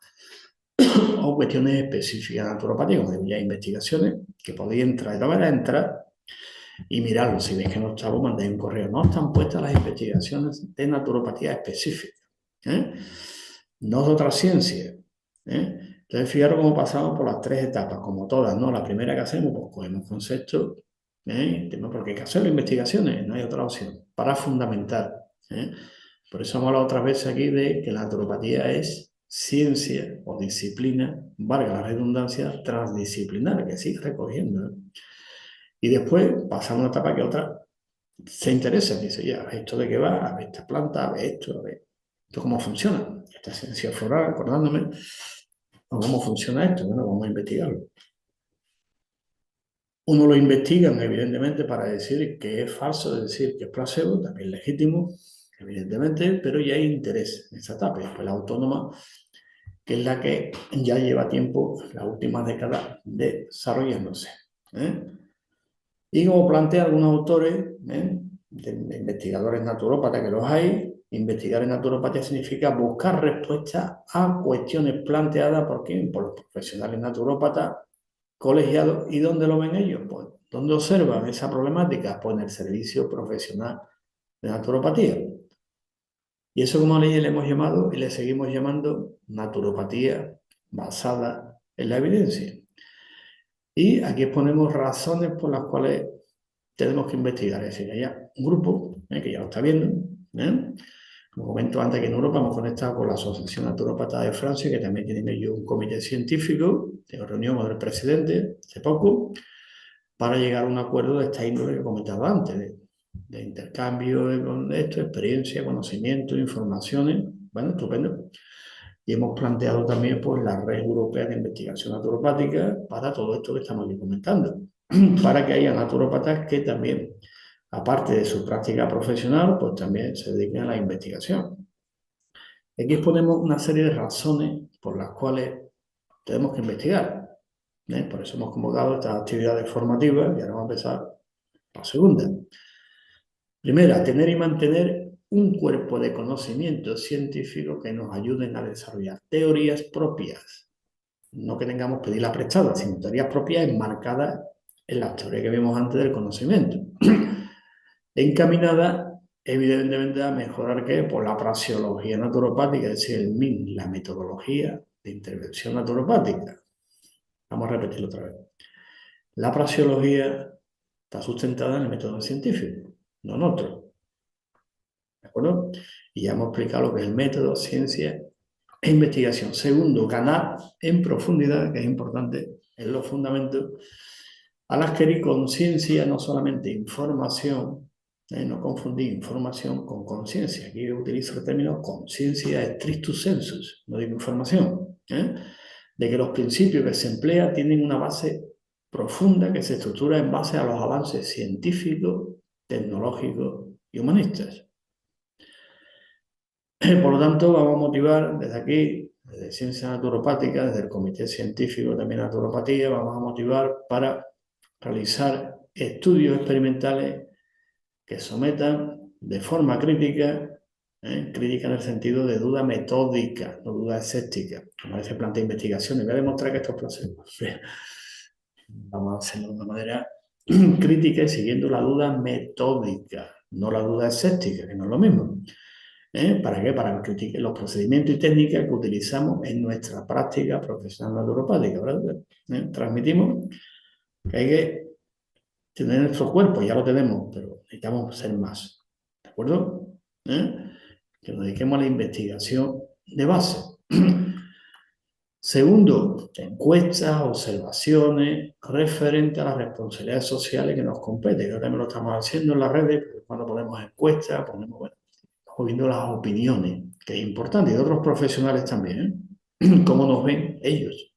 o cuestiones específicas naturopáticas, como ya investigaciones que podéis entrar, de todas maneras entrar y mirarlo. Si veis que no está, mandáis un correo. No están puestas las investigaciones de naturopatía específicas, no de otra ciencia. Entonces, fijaros cómo pasamos por las tres etapas, como todas, ¿no? La primera que hacemos, pues cogemos conceptos, porque hay que hacer las investigaciones, no hay otra opción, para fundamentar. Por eso hemos hablado otras veces aquí de que la naturopatía es ciencia o disciplina, valga la redundancia, transdisciplinar, que sigue recogiendo. Y después pasa a una etapa que otra se interesa, dice, ya, ¿esto de qué va? A ver esta planta, a ver esto, a ver esto cómo funciona. Esta ciencia floral, acordándome, ¿cómo funciona esto? Bueno, vamos a investigarlo. Uno lo investigan, evidentemente, para decir que es falso, es decir, que es placebo, también legítimo, evidentemente, pero ya hay interés en esa etapa. Y después la autónoma, que es la que ya lleva tiempo, las últimas décadas, desarrollándose. Y como plantean algunos autores, de investigadores naturópatas que los hay, investigar en naturopatía significa buscar respuestas a cuestiones planteadas por quién, por los profesionales naturópatas colegiados. ¿Y dónde lo ven ellos? Pues, ¿dónde observan esa problemática? Pues en el servicio profesional de naturopatía. Y eso, como le hemos llamado y le seguimos llamando naturopatía basada en la evidencia. Y aquí exponemos razones por las cuales tenemos que investigar. Es decir, hay un grupo que ya lo está viendo. Como comento antes, que en Europa hemos conectado con la Asociación Naturópata de Francia, que también tienen ellos un comité científico. Tengo reunión con el presidente hace poco para llegar a un acuerdo de esta índole que comentaba antes, de intercambio de esto, experiencia, conocimiento, informaciones. Bueno, estupendo. Y hemos planteado también pues, la red europea de investigación naturopática para todo esto que estamos aquí comentando, para que haya naturópatas que también, aparte de su práctica profesional, pues también se dediquen a la investigación. Aquí exponemos una serie de razones por las cuales tenemos que investigar. Por eso hemos convocado estas actividades formativas y ahora vamos a empezar la segunda. Primera, tener y mantener un cuerpo de conocimiento científico que nos ayuden a desarrollar teorías propias. No que tengamos que pedirla prestada, sino teorías propias enmarcadas en la teoría que vimos antes del conocimiento. Encaminada evidentemente a mejorar ¿qué? Por la praxeología naturopática, es decir, la metodología de intervención naturopática. Vamos a repetirlo otra vez. La praxeología está sustentada en el método científico, no en otro. ¿De acuerdo? Y ya hemos explicado lo que es el método, ciencia e investigación. Segundo, ganar en profundidad, que es importante, en los fundamentos, al adquirir conciencia, no solamente información, no confundir información con conciencia. Aquí utilizo el término conciencia strictus sensus, no digo información, de que los principios que se emplean tienen una base profunda que se estructura en base a los avances científicos, tecnológicos y humanistas. Por lo tanto, vamos a motivar desde aquí, desde Ciencia Naturopática, desde el Comité Científico también de Naturopatía, vamos a motivar para realizar estudios experimentales que sometan de forma crítica, crítica en el sentido de duda metódica, no duda escéptica. Como a veces plantea investigaciones, voy a demostrar que esto es placebo. Vamos a hacerlo de una manera crítica y siguiendo la duda metódica, no la duda escéptica, que no es lo mismo. ¿Para qué? Para criticar los procedimientos y técnicas que utilizamos en nuestra práctica profesional naturopática, ¿verdad? Transmitimos que hay que tener nuestro cuerpo, ya lo tenemos, pero necesitamos ser más, ¿de acuerdo? Que nos dediquemos a la investigación de base. Segundo, encuestas, observaciones referentes a las responsabilidades sociales que nos competen. Ahora también lo estamos haciendo en las redes, cuando ponemos encuestas, ponemos, bueno, viendo las opiniones, que es importante, y de otros profesionales también, cómo nos ven ellos.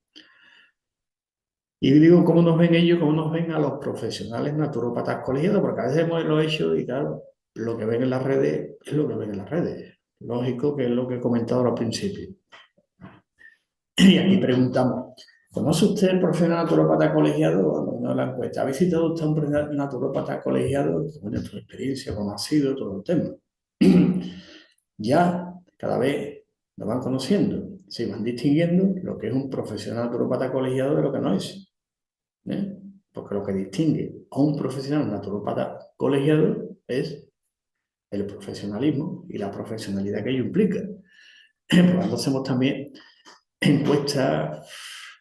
Y digo cómo nos ven ellos, cómo nos ven a los profesionales naturópatas colegiados, porque a veces hemos lo hecho y claro, lo que ven en las redes es lo que ven en las redes. Lógico que es lo que he comentado al principio. Y aquí preguntamos, ¿conoce usted el profesional naturópata colegiado? Vamos, no la encuesta. ¿Ha visitado usted a un naturópata colegiado? Bueno, tu experiencia, cómo ha sido, todo el tema. Ya cada vez nos van conociendo, se van distinguiendo lo que es un profesional naturópata colegiado de lo que no es. Porque lo que distingue a un profesional naturópata colegiado es el profesionalismo y la profesionalidad que ello implica. Por lo tanto, hacemos también encuestas,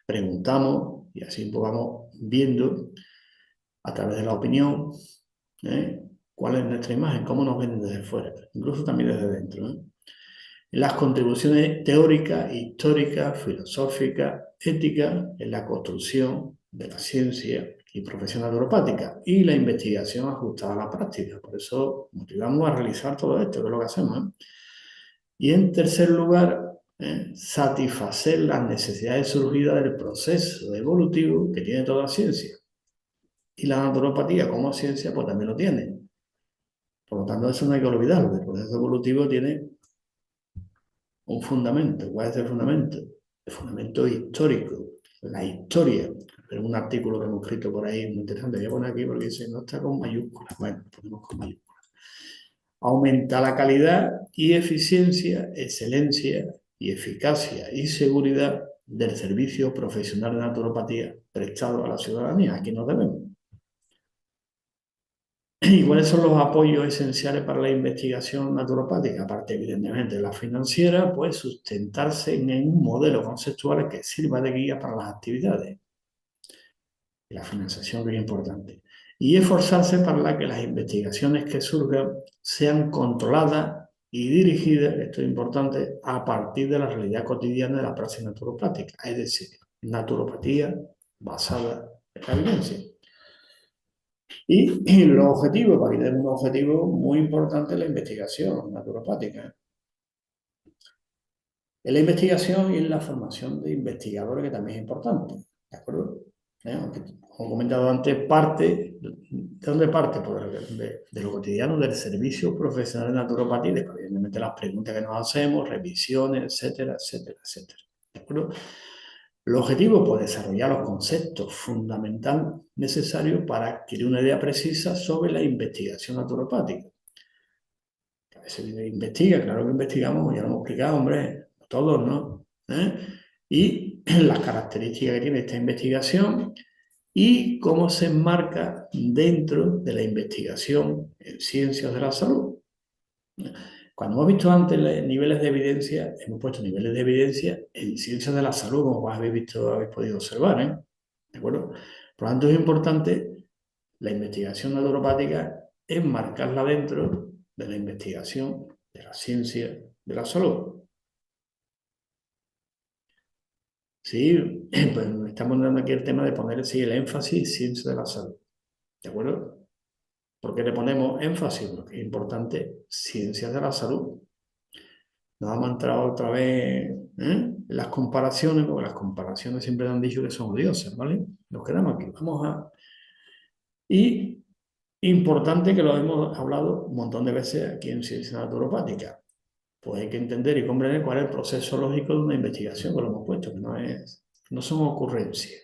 preguntamos y así pues vamos viendo a través de la opinión cuál es nuestra imagen, cómo nos ven desde fuera, incluso también desde dentro. Las contribuciones teóricas, históricas, filosóficas, éticas en la construcción de la ciencia y profesión naturopática y la investigación ajustada a la práctica. Por eso motivamos a realizar todo esto, que es lo que hacemos. Y en tercer lugar, satisfacer las necesidades surgidas del proceso evolutivo que tiene toda ciencia. Y la naturopatía como ciencia pues también lo tiene. Por lo tanto, eso no hay que olvidarlo. El proceso evolutivo tiene un fundamento. ¿Cuál es el fundamento? El fundamento histórico, la historia. Es un artículo que hemos escrito por ahí muy interesante. Voy a poner aquí porque dice, no está con mayúsculas. Bueno, ponemos con mayúsculas. Aumenta la calidad y eficiencia, excelencia y eficacia y seguridad del servicio profesional de naturopatía prestado a la ciudadanía. Aquí nos debemos. ¿Y cuáles son los apoyos esenciales para la investigación naturopática? Aparte, evidentemente, de la financiera, pues sustentarse en un modelo conceptual que sirva de guía para las actividades. Y la financiación que es importante. Y esforzarse para que las investigaciones que surjan sean controladas y dirigidas, esto es importante, a partir de la realidad cotidiana de la práctica naturopática, es decir, naturopatía basada en la evidencia. Y los objetivos, para que tengan un objetivo muy importante en la investigación naturopática. En la investigación y en la formación de investigadores, que también es importante, ¿de acuerdo? Aunque, como he comentado antes, parte, ¿de dónde parte? Pues de lo cotidiano, del servicio profesional de naturopatía, después, evidentemente, las preguntas que nos hacemos, revisiones, etcétera, etcétera, etcétera. ¿De acuerdo? El objetivo, pues, desarrollar los conceptos fundamentales necesarios para adquirir una idea precisa sobre la investigación naturopática. A veces investiga, claro que investigamos, ya lo hemos explicado, hombre, todos, ¿no? Y las características que tiene esta investigación y cómo se enmarca dentro de la investigación en ciencias de la salud. Cuando hemos visto antes niveles de evidencia, hemos puesto niveles de evidencia en ciencias de la salud, como habéis visto, habéis podido observar, ¿eh? ¿De acuerdo? Por lo tanto, es importante la investigación naturopática enmarcarla dentro de la investigación de la ciencia de la salud. Sí, pues estamos dando aquí el tema de poner sí, el énfasis ciencia de la salud. ¿De acuerdo? ¿Por qué le ponemos énfasis? Porque es importante ciencias de la salud. Nos hemos entrado otra vez las comparaciones, porque las comparaciones siempre han dicho que son odiosas, ¿vale? Nos quedamos aquí. Vamos a... Y importante que lo hemos hablado un montón de veces aquí en ciencia naturopática. Pues hay que entender y comprender cuál es el proceso lógico de una investigación, que lo hemos puesto, que no son ocurrencias.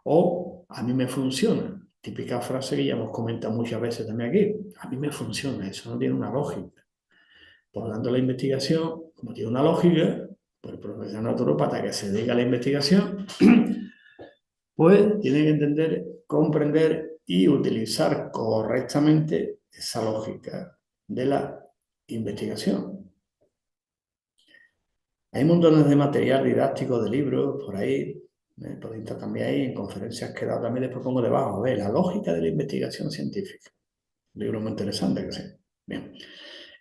O a mí me funciona. Típica frase que ya hemos comentado muchas veces también aquí. A mí me funciona, eso no tiene una lógica. Por lo tanto, la investigación, como tiene una lógica, pues el profesional naturópata que se dedica a la investigación, pues tiene que entender, comprender y utilizar correctamente esa lógica de la investigación. Hay montones de material didáctico, de libros, por ahí, podéis estar también ahí, en conferencias que he dado también les propongo debajo, a ver, la lógica de la investigación científica. Un libro muy interesante, que sí. Bien.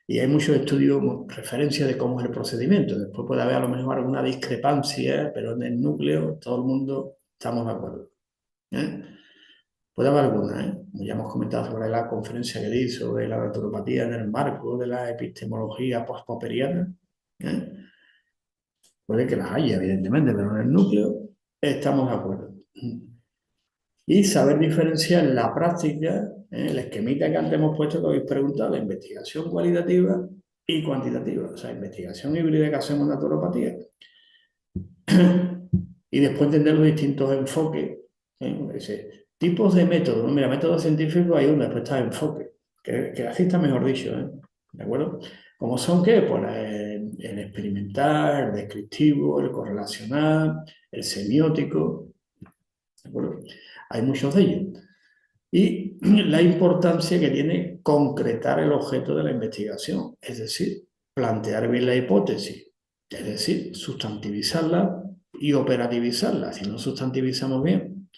Y hay muchos estudios, referencias de cómo es el procedimiento. Después puede haber a lo mejor alguna discrepancia, pero en el núcleo todo el mundo estamos de acuerdo. ¿Eh? Puede haber alguna, ¿eh? Como ya hemos comentado sobre la conferencia que di sobre la naturopatía en el marco de la epistemología post-popperiana. ¿Eh? Puede que las haya, evidentemente, pero en el núcleo estamos de acuerdo. Y saber diferenciar la práctica, el esquemita que antes hemos puesto, que habéis preguntado, la investigación cualitativa y cuantitativa, o sea, investigación híbrida que hacemos en naturopatía. Y después entender los distintos enfoques, tipos de métodos. Mira, método científico hay uno, después está el enfoque, que así está mejor dicho, ¿de acuerdo? ¿Cómo son qué? Pues el experimental, el descriptivo, el correlacional, el semiótico, ¿de acuerdo? Hay muchos de ellos. Y la importancia que tiene concretar el objeto de la investigación, es decir, plantear bien la hipótesis, es decir, sustantivizarla y operativizarla. Si no sustantivizamos bien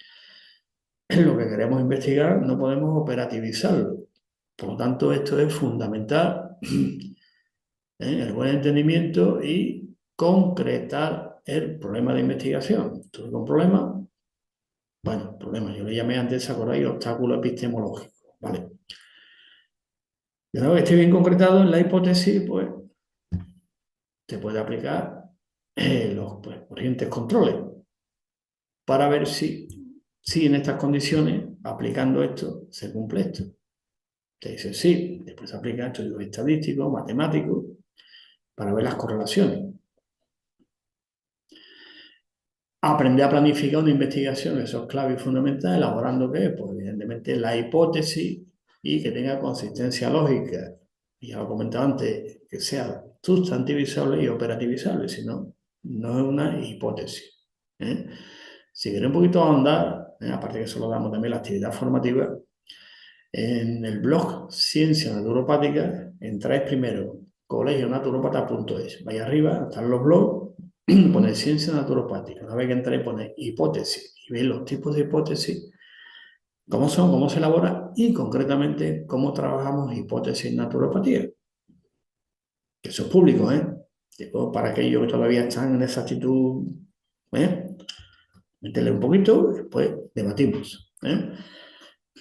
lo que queremos investigar, no podemos operativizarlo. Por lo tanto, esto es fundamental, el buen entendimiento y concretar el problema de investigación. Entonces, con problema, bueno, problema, yo le llamé antes, ¿se acordáis? Obstáculo epistemológico, ¿vale? Y una vez que esté bien concretado en la hipótesis, pues te puede aplicar los corrientes controles para ver si en estas condiciones, aplicando esto, se cumple esto. Te dice sí, después se aplica estudios estadísticos, matemáticos, para ver las correlaciones. Aprender a planificar una investigación, eso es clave y fundamental, elaborando qué, pues evidentemente la hipótesis y que tenga consistencia lógica. Y ya lo comentaba antes, que sea sustantivizable y operativizable, si no, no es una hipótesis. ¿Eh? Si queréis un poquito ahondar, aparte que eso lo damos también la actividad formativa, en el blog Ciencia Naturopática entráis primero colegionaturopata.es. Vais arriba, están los blogs, ponéis Ciencia Naturopática. Una vez que entráis, ponéis hipótesis y veis los tipos de hipótesis, cómo son, cómo se elaboran y concretamente cómo trabajamos hipótesis en naturopatía. Que eso es público, ¿eh? Digo, para aquellos que todavía están en esa actitud, ¿eh? Métele un poquito y después debatimos, ¿eh?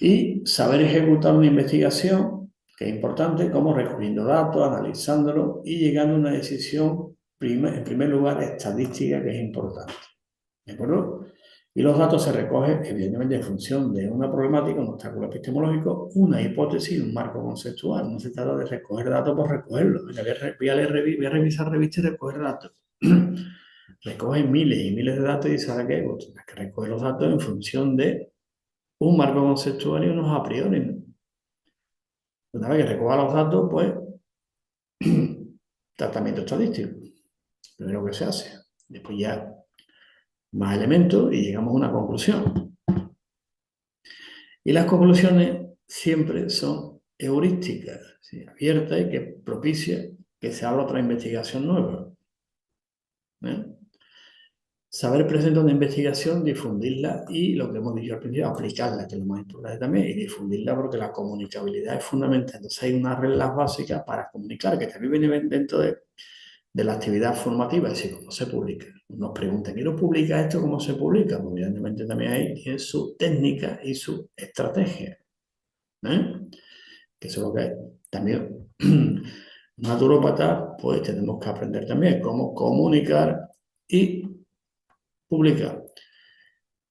Y saber ejecutar una investigación, que es importante, como recogiendo datos, analizándolo y llegando a una decisión, en primer lugar, estadística, que es importante. ¿De acuerdo? Y los datos se recogen, evidentemente, en función de una problemática, un obstáculo epistemológico, una hipótesis y un marco conceptual. No se trata de recoger datos por recogerlos. Voy a revisar revistas y recoger datos. Recogen miles y miles de datos y ¿sabe qué? Pues tienes que recoger los datos en función de un marco conceptual y unos a priori, ¿no? Una vez que recoja los datos, pues, tratamiento estadístico. Primero que se hace. Después ya más elementos y llegamos a una conclusión. Y las conclusiones siempre son heurística, ¿sí? Abierta y que propicia que se abra otra investigación nueva. ¿Eh? Saber presentar una investigación, difundirla y, lo que hemos dicho al principio, aplicarla, que es lo más importante también, y difundirla porque la comunicabilidad es fundamental. Entonces hay unas reglas básicas para comunicar que también vienen dentro de la actividad formativa, es decir, cómo se publica. Nos preguntan, ¿quiero publicar esto? ¿Cómo se publica? Pues evidentemente también hay su técnica y su estrategia. ¿Eh? Que eso es lo que hay. También, naturópata, pues tenemos que aprender también cómo comunicar y publicar.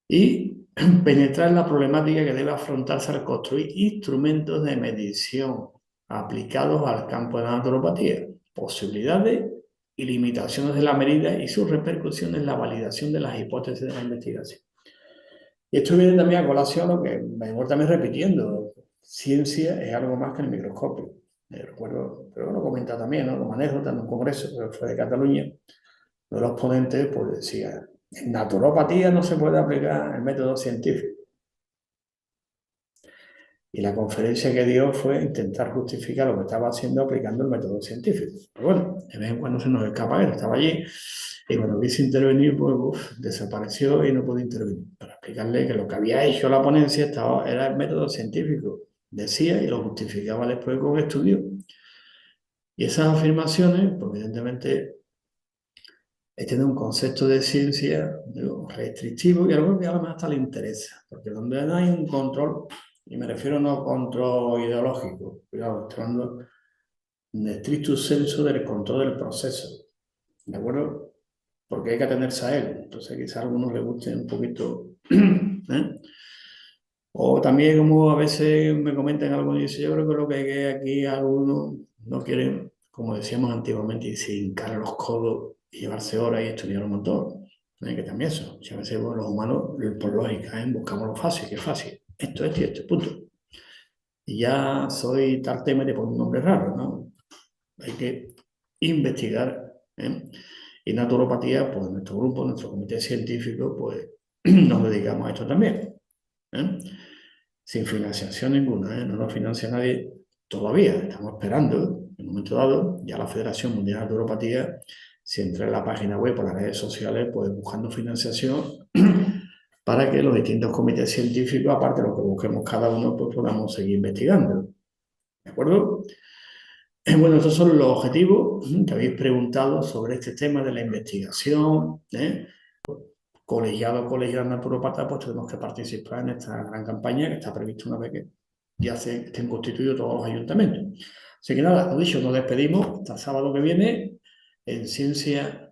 Y penetrar en la problemática que debe afrontarse al construir instrumentos de medición aplicados al campo de la naturopatía, posibilidades y limitaciones de la medida y sus repercusiones en la validación de las hipótesis de la investigación. Y esto viene también a colación, lo que me voy también repitiendo, ciencia es algo más que el microscopio. Recuerdo, pero lo comenta también, ¿no? Lo manejo tanto en un congreso, que fue de Cataluña, uno de los ponentes pues decía, en naturopatía no se puede aplicar el método científico. Y la conferencia que dio fue intentar justificar lo que estaba haciendo aplicando el método científico. Pero bueno, de vez en cuando se nos escapa él, estaba allí y cuando quise intervenir, pues desapareció y no pude intervenir. Para explicarle que lo que había hecho la ponencia era el método científico. Decía y lo justificaba después con estudios. Y esas afirmaciones, pues evidentemente, tienen un concepto de ciencia digo, restrictivo y algo que a lo mejor hasta le interesa. Porque donde no hay un control, y me refiero no a control ideológico, cuidado, estoy hablando de estricto senso del control del proceso, ¿de acuerdo? Porque hay que atenerse a él. Entonces quizás a algunos les guste un poquito, ¿eh? O también como a veces me comentan algunos, dice, yo creo que lo que hay que aquí algunos no quieren, como decíamos antiguamente, sin hincar los codos y llevarse horas y estudiar un montón. Que también eso, muchas veces bueno, los humanos, por lógica, buscamos lo fácil, que es fácil. Esto y esto, punto. Y ya soy tal tema y te pongo un nombre raro, ¿no? Hay que investigar, ¿eh? Y naturopatía, pues nuestro grupo, nuestro comité científico, pues nos dedicamos a esto también. ¿Eh? Sin financiación ninguna, ¿eh? No nos financia nadie todavía, estamos esperando, en un momento dado, ya la Federación Mundial de Naturopatía, si entra en la página web o las redes sociales, pues buscando financiación para que los distintos comités científicos, aparte de lo que busquemos cada uno, pues podamos seguir investigando. ¿De acuerdo? Bueno, estos son los objetivos que habéis preguntado sobre este tema de la investigación, ¿eh? Colegiado, colegiadas naturópatas, pues tenemos que participar en esta gran campaña que está prevista una vez que ya estén constituidos todos los ayuntamientos. Así que nada, lo dicho, nos despedimos hasta el sábado que viene en Ciencia